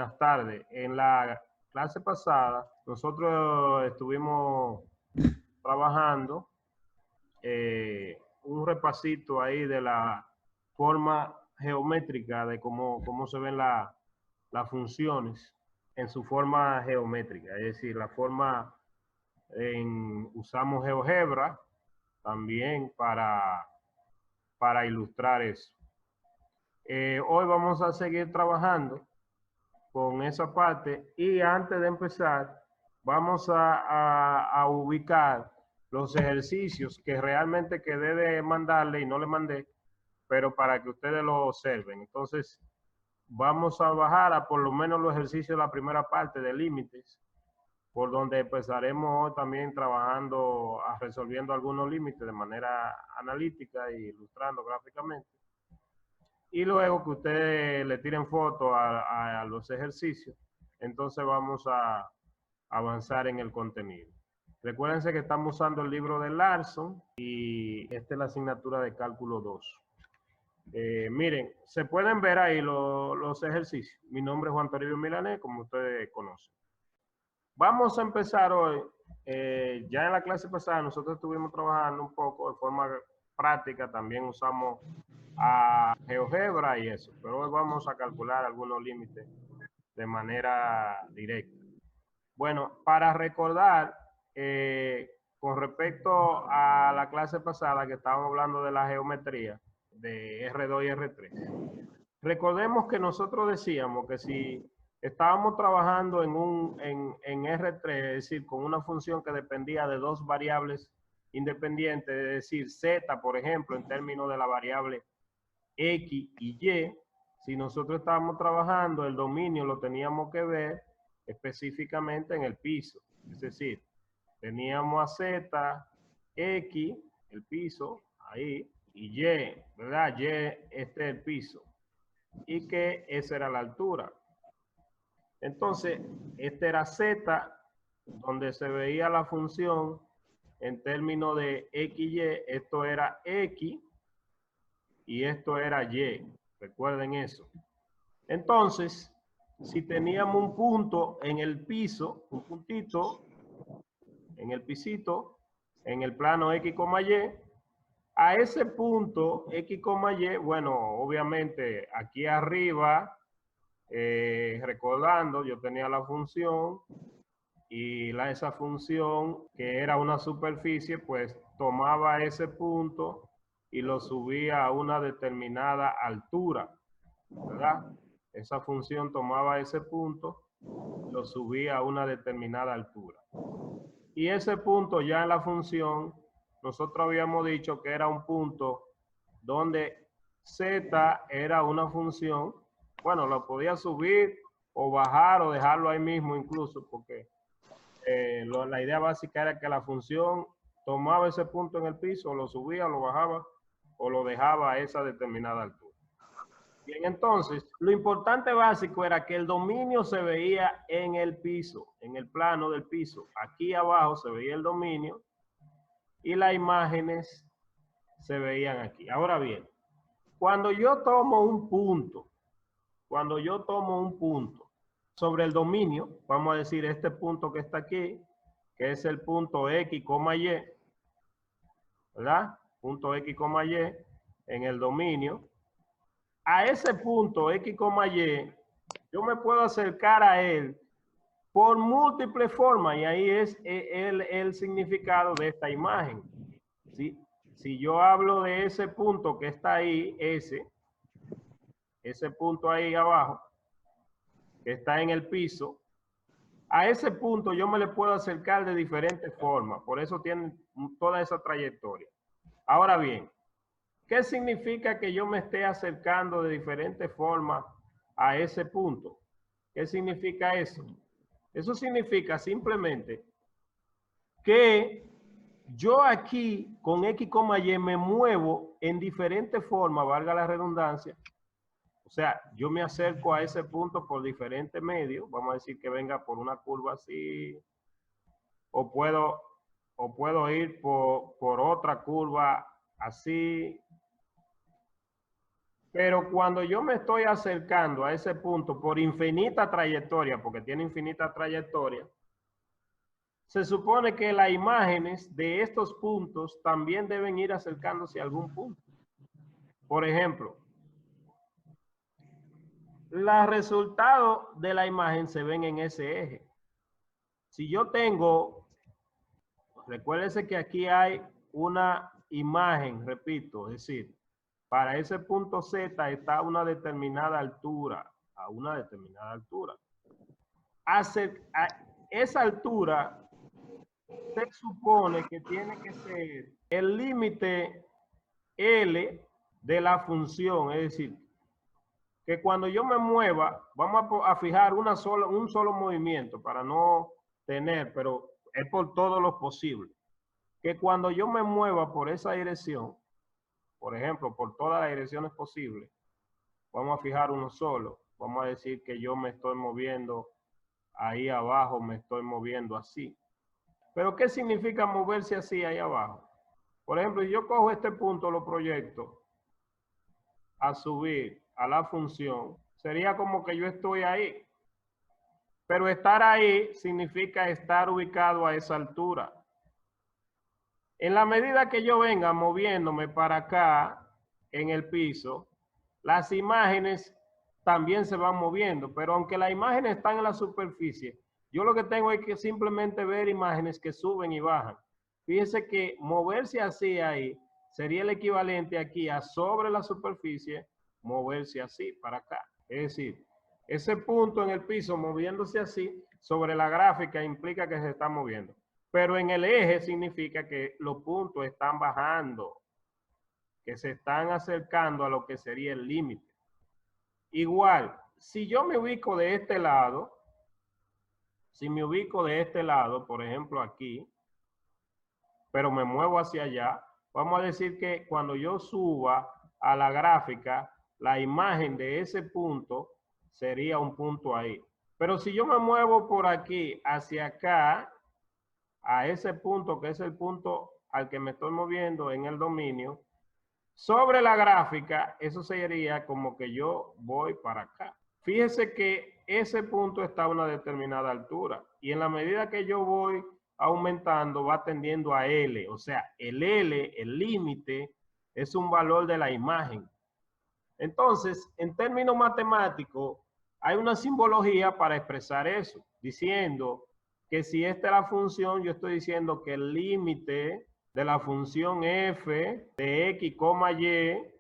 Buenas tardes. En la clase pasada nosotros estuvimos trabajando un repasito ahí de la forma geométrica de cómo se ven las funciones en su forma geométrica, es decir, la forma usamos GeoGebra también para ilustrar eso. Hoy vamos a seguir trabajando con esa parte y antes de empezar vamos a ubicar los ejercicios que realmente quedé de mandarle y no le mandé, pero para que ustedes lo observen. Entonces vamos a bajar a por lo menos los ejercicios de la primera parte de límites, por donde empezaremos hoy también trabajando, resolviendo algunos límites de manera analítica e ilustrando gráficamente. Y luego que ustedes le tiren fotos a los ejercicios, entonces vamos a avanzar en el contenido. Recuérdense que estamos usando el libro de Larson y esta es la asignatura de cálculo 2. Miren, se pueden ver ahí los ejercicios. Mi nombre es Juan Toribio Milanés, como ustedes conocen. Vamos a empezar hoy. Ya en la clase pasada nosotros estuvimos trabajando un poco de forma práctica, también usamos a GeoGebra y eso, pero hoy vamos a calcular algunos límites de manera directa. Bueno, para recordar, con respecto a la clase pasada que estábamos hablando de la geometría de R2 y R3, recordemos que nosotros decíamos que si estábamos trabajando en R3, es decir, con una función que dependía de dos variables independientes, es decir, Z, por ejemplo, en términos de la variable X y Y, si nosotros estábamos trabajando, el dominio lo teníamos que ver específicamente en el piso. Es decir, teníamos a Z, X, el piso, ahí, y Y, ¿verdad? Y, este es el piso. Y que esa era la altura. Entonces, este era Z, donde se veía la función en términos de X y Y, esto era X, y esto era Y. Recuerden eso. Entonces, si teníamos un punto en el piso, un puntito en el pisito, en el plano X, Y, a ese punto X, Y, bueno, obviamente aquí arriba, recordando, yo tenía la función y esa función que era una superficie, pues tomaba ese punto y lo subía a una determinada altura, ¿verdad? Esa función tomaba ese punto, lo subía a una determinada altura. Y ese punto ya en la función, nosotros habíamos dicho que era un punto donde Z era una función, bueno, lo podía subir o bajar o dejarlo ahí mismo incluso, porque la idea básica era que la función tomaba ese punto en el piso, lo subía, lo bajaba o lo dejaba a esa determinada altura. Bien, entonces, lo importante básico era que el dominio se veía en el piso, en el plano del piso. Aquí abajo se veía el dominio y las imágenes se veían aquí. Ahora bien, cuando yo tomo un punto sobre el dominio, vamos a decir este punto que está aquí, que es el punto X, Y, ¿verdad? Punto X, Y en el dominio. A ese punto X, Y, yo me puedo acercar a él por múltiples formas y ahí es el significado de esta imagen. ¿Sí? Si yo hablo de ese punto que está ahí, ese punto ahí abajo, que está en el piso, a ese punto yo me le puedo acercar de diferentes formas, por eso tiene toda esa trayectoria. Ahora bien, ¿qué significa que yo me esté acercando de diferentes formas a ese punto? ¿Qué significa eso? Eso significa simplemente que yo aquí con X, Y me muevo en diferentes formas, valga la redundancia. O sea, yo me acerco a ese punto por diferentes medios. Vamos a decir que venga por una curva así, o puedo ir por otra curva así, Pero cuando yo me estoy acercando a ese punto por infinita trayectoria, porque tiene infinita trayectoria, se supone que las imágenes de estos puntos también deben ir acercándose a algún punto. Por ejemplo, los resultados de la imagen se ven en ese eje. Si yo tengo, recuérdese que aquí hay una imagen, repito, es decir, para ese punto Z está a una determinada altura, a una determinada altura. A esa altura se supone que tiene que ser el límite L de la función, es decir, que cuando yo me mueva, vamos a fijar un solo movimiento para no tener, pero es por todo lo posible, que cuando yo me mueva por esa dirección, por ejemplo, por todas las direcciones posibles, vamos a fijar uno solo, vamos a decir que yo me estoy moviendo ahí abajo, me estoy moviendo así. Pero ¿qué significa moverse así ahí abajo? Por ejemplo, yo cojo este punto, lo proyecto a subir a la función, sería como que yo estoy ahí. Pero estar ahí significa estar ubicado a esa altura. En la medida que yo venga moviéndome para acá en el piso, las imágenes también se van moviendo, pero aunque las imágenes están en la superficie, yo lo que tengo es que simplemente ver imágenes que suben y bajan. Fíjense que moverse así ahí sería el equivalente aquí a sobre la superficie, moverse así para acá. Es decir, ese punto en el piso moviéndose así sobre la gráfica implica que se está moviendo. Pero en el eje significa que los puntos están bajando, que se están acercando a lo que sería el límite. Igual, si yo me ubico de este lado, por ejemplo aquí, pero me muevo hacia allá, vamos a decir que cuando yo suba a la gráfica, la imagen de ese punto sería un punto ahí. Pero si yo me muevo por aquí hacia acá, a ese punto que es el punto al que me estoy moviendo en el dominio, sobre la gráfica, eso sería como que yo voy para acá. Fíjese que ese punto está a una determinada altura y en la medida que yo voy aumentando va tendiendo a L, o sea, el L, el límite, es un valor de la imagen. Entonces, en términos matemáticos, hay una simbología para expresar eso, diciendo que si esta es la función, yo estoy diciendo que el límite de la función f de x, y,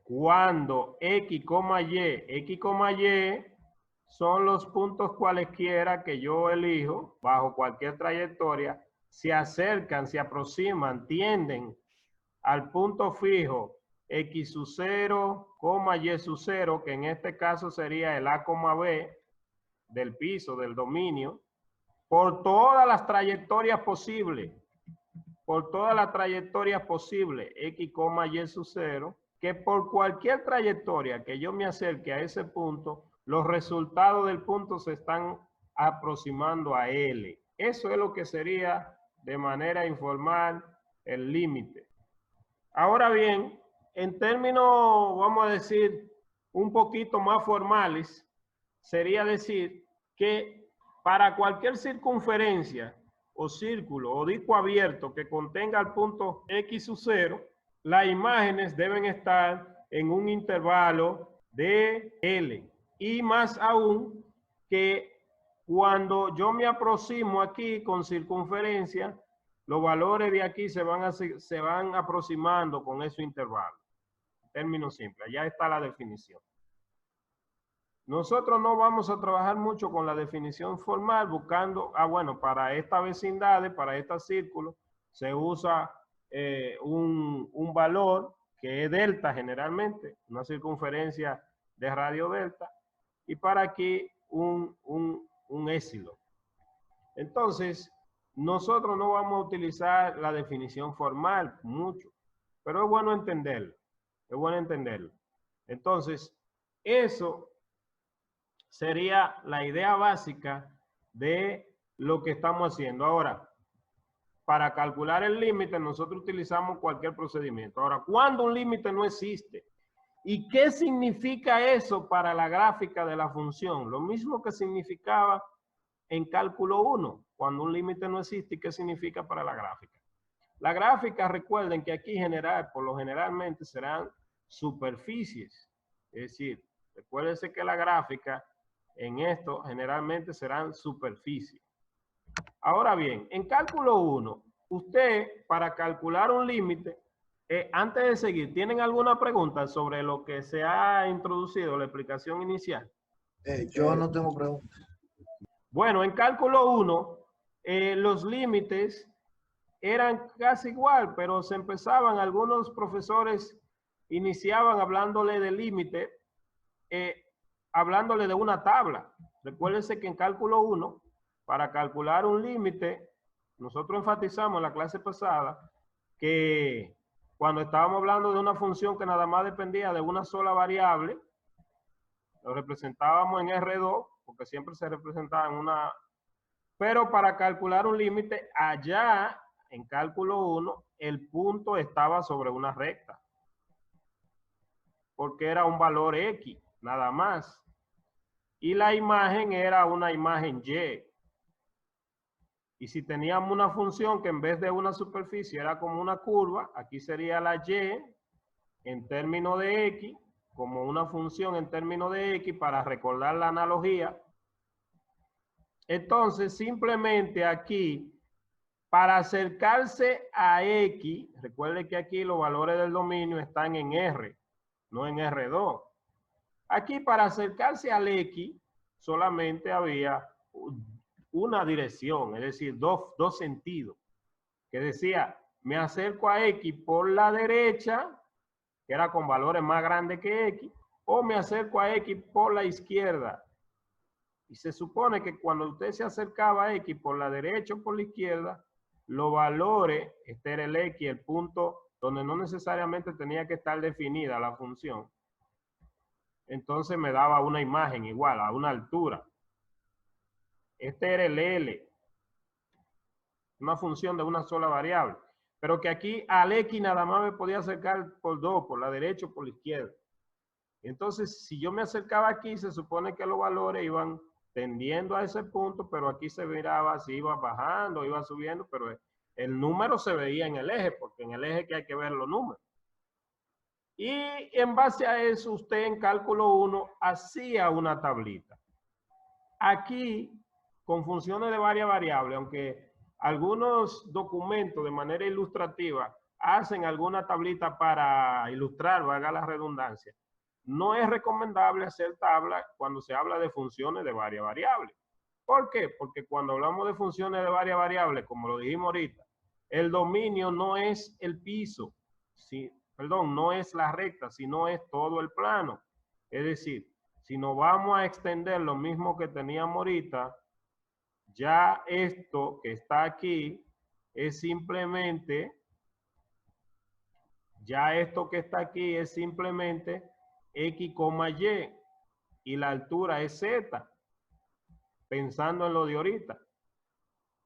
cuando x, y son los puntos cualesquiera que yo elijo bajo cualquier trayectoria, se acercan, se aproximan, tienden al punto fijo x sub 0, y sub 0, que en este caso sería el a, b del piso, del dominio, por todas las trayectorias posibles, x, y sub 0, que por cualquier trayectoria que yo me acerque a ese punto, los resultados del punto se están aproximando a L. Eso es lo que sería de manera informal el límite. Ahora bien, en términos, vamos a decir, un poquito más formales, sería decir que para cualquier circunferencia o círculo o disco abierto que contenga el punto x sub 0, las imágenes deben estar en un intervalo de L. Y más aún que cuando yo me aproximo aquí con circunferencia, los valores de aquí se van aproximando con ese intervalo. Término simple, ya está la definición. Nosotros no vamos a trabajar mucho con la definición formal buscando, bueno, para esta vecindad, para este círculo, se usa un valor que es delta generalmente, una circunferencia de radio delta, y para aquí un épsilon. Entonces, nosotros no vamos a utilizar la definición formal mucho, pero es bueno entenderlo, Entonces, eso sería la idea básica de lo que estamos haciendo. Ahora, para calcular el límite, nosotros utilizamos cualquier procedimiento. Ahora, ¿cuándo un límite no existe? ¿Y qué significa eso para la gráfica de la función? Lo mismo que significaba en cálculo 1, cuando un límite no existe. ¿Y qué significa para la gráfica? La gráfica, recuerden que aquí por lo generalmente serán superficies. Es decir, recuérdense que la gráfica en esto generalmente serán superficies. Ahora bien, en cálculo 1, usted para calcular un límite, antes de seguir, ¿tienen alguna pregunta sobre lo que se ha introducido, la explicación inicial? Yo no tengo preguntas. Bueno, en cálculo 1, los límites eran casi igual, pero se empezaban, algunos profesores iniciaban hablándole de límite, hablándole de una tabla. Recuérdense que en cálculo 1, para calcular un límite, nosotros enfatizamos en la clase pasada que cuando estábamos hablando de una función que nada más dependía de una sola variable, lo representábamos en R2, porque siempre se representaba en una... Pero para calcular un límite, allá en cálculo 1, el punto estaba sobre una recta, porque era un valor X, nada más. Y la imagen era una imagen Y. Y si teníamos una función que en vez de una superficie era como una curva, aquí sería la Y en términos de X, como una función en términos de X, para recordar la analogía. Entonces, simplemente aquí, para acercarse a X, recuerde que aquí los valores del dominio están en R, no en R2. Aquí, para acercarse al X, solamente había una dirección, es decir, dos sentidos, que decía, me acerco a X por la derecha, que era con valores más grandes que X, o me acerco a X por la izquierda. Y se supone que cuando usted se acercaba a X por la derecha o por la izquierda, los valores, este era el X, el punto donde no necesariamente tenía que estar definida la función, entonces me daba una imagen igual, a una altura. Este era el L, una función de una sola variable, pero que aquí al X nada más me podía acercar por dos, por la derecha o por la izquierda. Entonces, si yo me acercaba aquí, se supone que los valores iban tendiendo a ese punto, pero aquí se miraba si iba bajando, iba subiendo, pero el número se veía en el eje, porque en el eje que hay que ver los números. Y en base a eso, usted en cálculo 1 hacía una tablita. Aquí, con funciones de varias variables, aunque algunos documentos de manera ilustrativa hacen alguna tablita para ilustrar, valga la redundancia, no es recomendable hacer tabla cuando se habla de funciones de varias variables. ¿Por qué? Porque cuando hablamos de funciones de varias variables, como lo dijimos ahorita, el dominio no es el piso, no es la recta, sino es todo el plano. Es decir, si nos vamos a extender lo mismo que teníamos ahorita, ya esto que está aquí es simplemente, X, Y la altura es Z, pensando en lo de ahorita.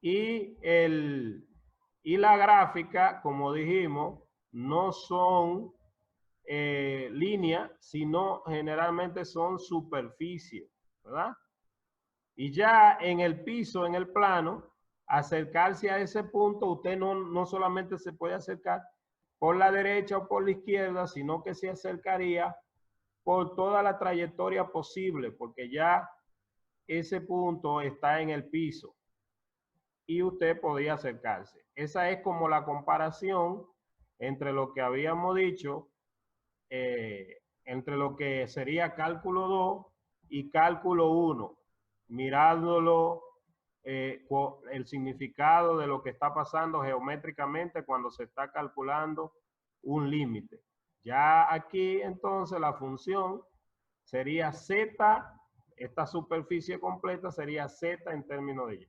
Y la gráfica, como dijimos, no son líneas, sino generalmente son superficies, ¿verdad? Y ya en el piso, en el plano, acercarse a ese punto, usted no solamente se puede acercar por la derecha o por la izquierda, sino que se acercaría por toda la trayectoria posible, porque ya ese punto está en el piso y usted podía acercarse. Esa es como la comparación entre lo que habíamos dicho, entre lo que sería cálculo 2 y cálculo 1, mirándolo el significado de lo que está pasando geométricamente cuando se está calculando un límite. Ya aquí entonces la función sería Z, esta superficie completa sería Z en términos de Y.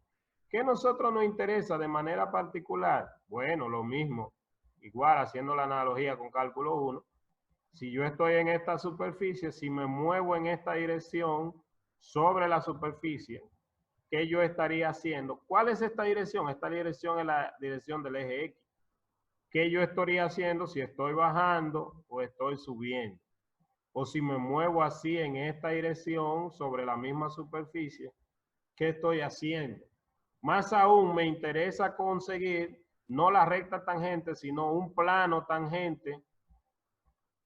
¿Qué a nosotros nos interesa de manera particular? Bueno, lo mismo, igual haciendo la analogía con cálculo 1. Si yo estoy en esta superficie, si me muevo en esta dirección sobre la superficie, ¿qué yo estaría haciendo? ¿Cuál es esta dirección? Esta dirección es la dirección del eje X. ¿Qué yo estaría haciendo si estoy bajando o estoy subiendo? o si me muevo así en esta dirección sobre la misma superficie, ¿qué estoy haciendo? Más aún me interesa conseguir no la recta tangente, sino un plano tangente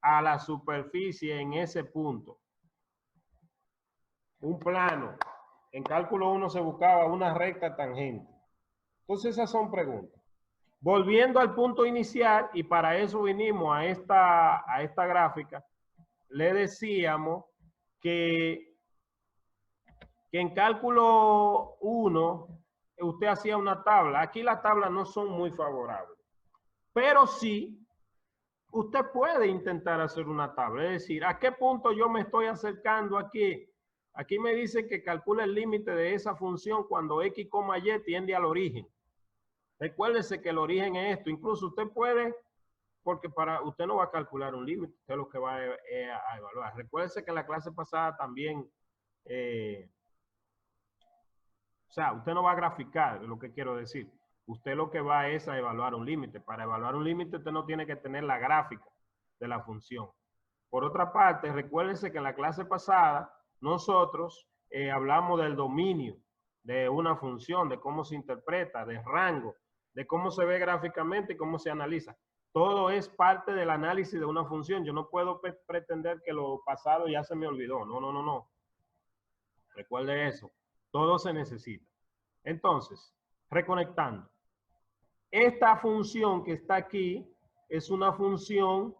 a la superficie en ese punto. Un plano. En cálculo 1 se buscaba una recta tangente. Entonces esas son preguntas. Volviendo al punto inicial, y para eso vinimos a esta gráfica, le decíamos que en cálculo 1 usted hacía una tabla. Aquí las tablas no son muy favorables, pero sí usted puede intentar hacer una tabla. Es decir, ¿a qué punto yo me estoy acercando aquí? Aquí me dice que calcula el límite de esa función cuando x, y tiende al origen. Recuérdese que el origen es esto. Incluso usted puede, porque para usted no va a calcular un límite, usted lo que va a evaluar. Recuérdese que en la clase pasada también, o sea, usted no va a graficar, es lo que quiero decir. Usted lo que va es a evaluar un límite. Para evaluar un límite usted no tiene que tener la gráfica de la función. Por otra parte, recuérdense que en la clase pasada nosotros hablamos del dominio de una función, de cómo se interpreta, de rango, de cómo se ve gráficamente y cómo se analiza. Todo es parte del análisis de una función. Yo no puedo pretender que lo pasado ya se me olvidó. No, no, no, no. Recuerde eso. Todo se necesita. Entonces, reconectando. Esta función que está aquí es una función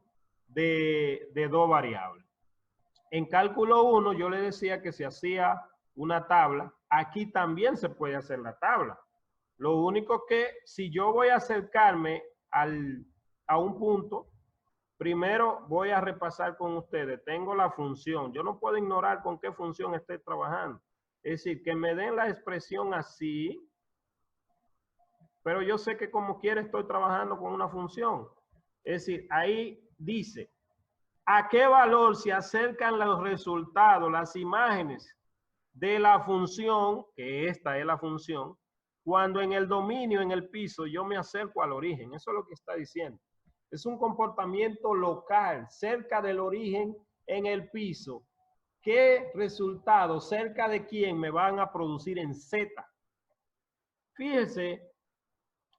de dos variables. En cálculo 1 yo le decía que se hacía una tabla. Aquí también se puede hacer la tabla. Lo único que si yo voy a acercarme a un punto, primero voy a repasar con ustedes. Tengo la función. Yo no puedo ignorar con qué función estoy trabajando. Es decir, que me den la expresión así, pero yo sé que como quiera estoy trabajando con una función. Es decir, ahí dice, ¿a qué valor se acercan los resultados, las imágenes de la función, que esta es la función, cuando en el dominio, en el piso, yo me acerco al origen? Eso es lo que está diciendo. Es un comportamiento local, cerca del origen en el piso. ¿Qué resultados, cerca de quién me van a producir en Z? Fíjese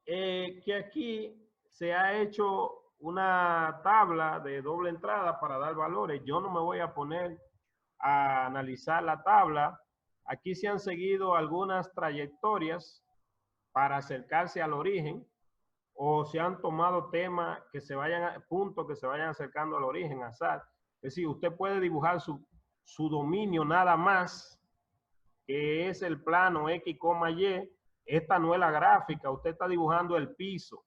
que aquí se ha hecho una tabla de doble entrada para dar valores. Yo no me voy a poner a analizar la tabla. Aquí se han seguido algunas trayectorias para acercarse al origen, o se han tomado temas que se vayan, puntos que se vayan acercando al origen, azar. Es decir, usted puede dibujar su dominio nada más, que es el plano X, Y. Esta no es la gráfica, usted está dibujando el piso.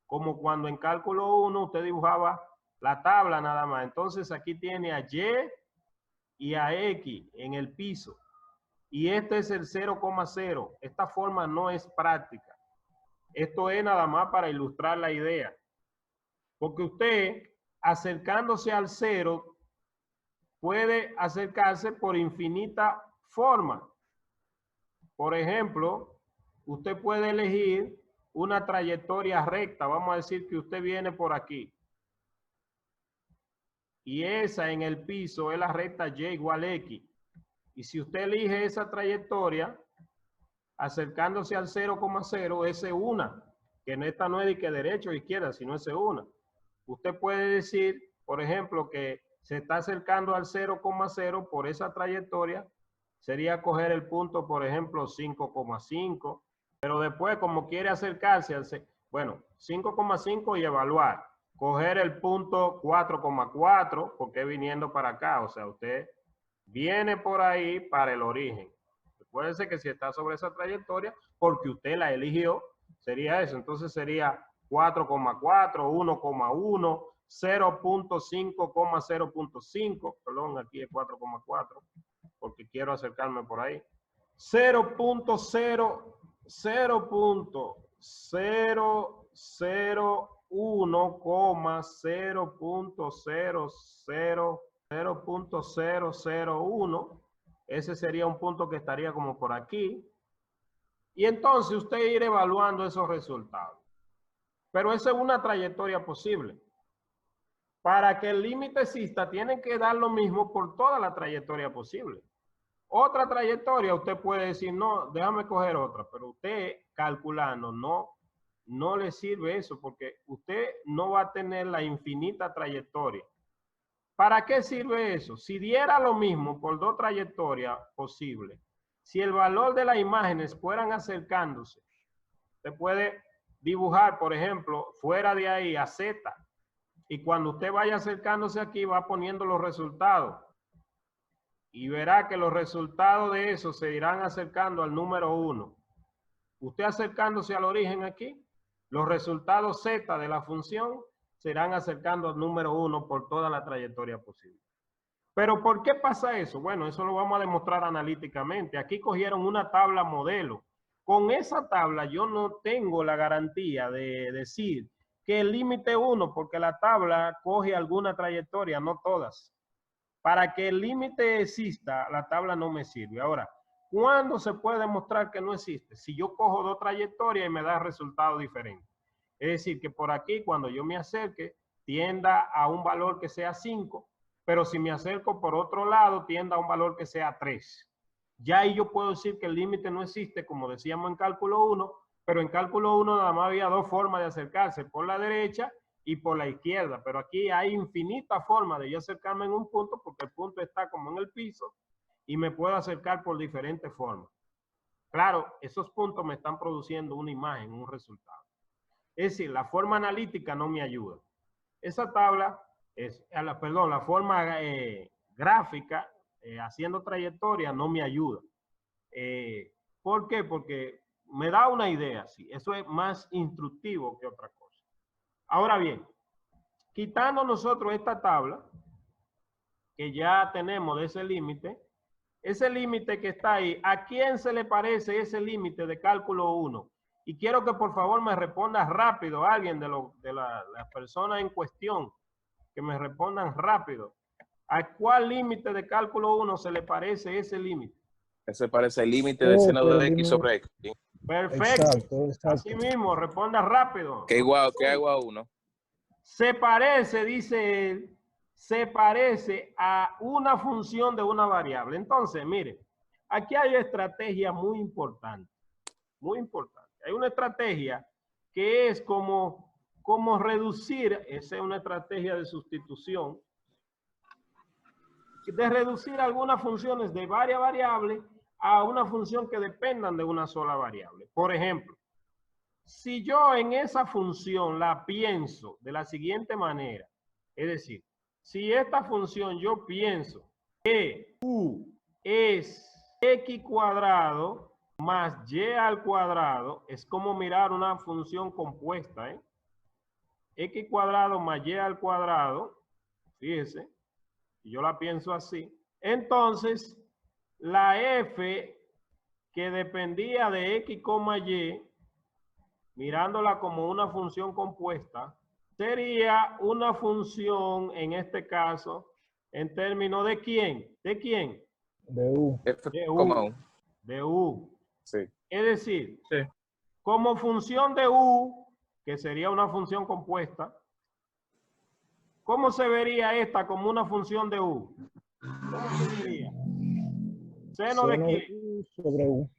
Como cuando en cálculo 1 usted dibujaba la tabla nada más. Entonces aquí tiene a Y y a X en el piso. Y este es el 0,0. Esta forma no es práctica. Esto es nada más para ilustrar la idea. Porque usted, acercándose al 0, puede acercarse por infinita forma. Por ejemplo, usted puede elegir una trayectoria recta. Vamos a decir que usted viene por aquí. Y esa en el piso es la recta Y igual X. Y si usted elige esa trayectoria, acercándose al 0,0, ese una, que esta no es de que derecha o izquierda, sino ese una. Usted puede decir, por ejemplo, que se está acercando al 0,0 por esa trayectoria, sería coger el punto, por ejemplo, 5,5, pero después, como quiere acercarse al, bueno, 5,5 y evaluar, coger el punto 4,4, porque viniendo para acá, o sea, usted viene por ahí para el origen. Recuérdese que si está sobre esa trayectoria, porque usted la eligió, sería eso. Entonces sería 4,4, 1,1, 0,5,0.5, perdón, aquí es 4,4, porque quiero acercarme por ahí. 0,001, ese sería un punto que estaría como por aquí. Y entonces usted irá evaluando esos resultados. Pero esa es una trayectoria posible. para que el límite exista, tienen que dar lo mismo por toda la trayectoria posible. Otra trayectoria, usted puede decir, no, déjame coger otra, pero usted calculando, no le sirve eso, porque usted no va a tener la infinita trayectoria. ¿Para qué sirve eso? Si diera lo mismo por dos trayectorias posibles, si el valor de las imágenes fueran acercándose, usted puede dibujar, por ejemplo, fuera de ahí a Z, y cuando usted vaya acercándose aquí va poniendo los resultados, y verá que los resultados de eso se irán acercando al número 1. Usted acercándose al origen aquí, los resultados Z de la función se irán acercando al número 1 por toda la trayectoria posible. ¿Pero por qué pasa eso? Bueno, eso lo vamos a demostrar analíticamente. Aquí cogieron una tabla modelo. Con esa tabla yo no tengo la garantía de decir que el límite 1, porque la tabla coge alguna trayectoria, no todas. Para que el límite exista, la tabla no me sirve. Ahora, ¿cuándo se puede demostrar que no existe? Si yo cojo dos trayectorias y me da resultado diferente. Es decir, que por aquí, cuando yo me acerque, tienda a un valor que sea 5, pero si me acerco por otro lado, tienda a un valor que sea 3. Ya ahí yo puedo decir que el límite no existe, como decíamos en cálculo 1, pero en cálculo 1 nada más había dos formas de acercarse, por la derecha y por la izquierda, pero aquí hay infinitas formas de yo acercarme en un punto, porque el punto está como en el piso, y me puedo acercar por diferentes formas. Claro, esos puntos me están produciendo una imagen, un resultado. Es decir, la forma analítica no me ayuda. Esa tabla la forma gráfica, haciendo trayectoria, no me ayuda. ¿Por qué? Porque me da una idea, sí. Eso es más instructivo que otra cosa. Ahora bien, quitando nosotros esta tabla, que ya tenemos de ese límite que está ahí, ¿a quién se le parece ese límite de cálculo 1? Y quiero que por favor me responda rápido alguien de las personas en cuestión, que me respondan rápido. ¿A cuál límite de cálculo 1 se le parece ese límite? Ese parece el límite del seno de x sobre x. Perfecto. Exacto. Así mismo, responda rápido. ¿Qué igual a 1? Se parece, dice él, se parece a una función de una variable. Entonces, mire, aquí hay una estrategia muy importante. Muy importante. Hay una estrategia que es como reducir, esa es una estrategia de sustitución, de reducir algunas funciones de varias variables a una función que dependan de una sola variable. Por ejemplo, si yo en esa función la pienso de la siguiente manera, es decir, si esta función yo pienso que u es x cuadrado más y al cuadrado, es como mirar una función compuesta, ¿eh? X cuadrado más y al cuadrado, fíjese, yo la pienso así. Entonces, la f que dependía de x, y, mirándola como una función compuesta, sería una función, en este caso, en términos de ¿quién? ¿De quién? De U. De U. De U. Sí. Es decir, sí, como función de U, que sería una función compuesta, ¿cómo se vería esta como una función de U? ¿Cómo se vería? ¿Seno de quién? U sobre U.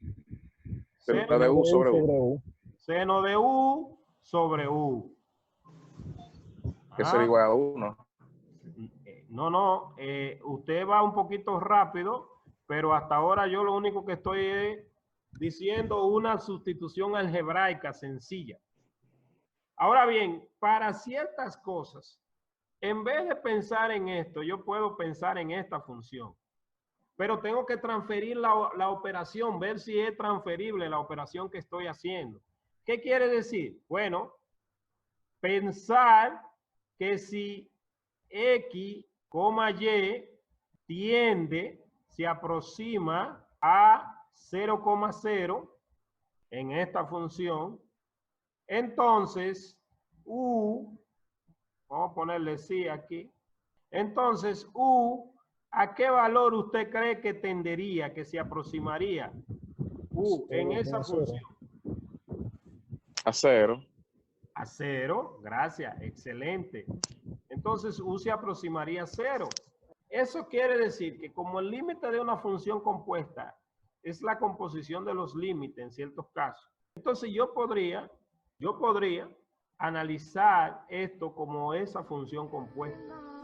Seno de U sobre U. Seno de U sobre U. Que sería igual a 1. No, usted va un poquito rápido, pero hasta ahora yo lo único que estoy diciendo una sustitución algebraica sencilla. Ahora bien, para ciertas cosas, en vez de pensar en esto, yo puedo pensar en esta función, pero tengo que transferir la operación, ver si es transferible la operación que estoy haciendo. ¿Qué quiere decir? Bueno, pensar que si x, y tiende, se aproxima a 0,0 en esta función, entonces u, vamos a ponerle sí aquí, entonces u, ¿a qué valor usted cree que tendería, que se aproximaría u en esa función? A 0. A 0, gracias, excelente. Entonces, entonces U se aproximaría a 0. Eso quiere decir que como el límite de una función compuesta es la composición de los límites en ciertos casos, entonces yo podría analizar esto como esa función compuesta.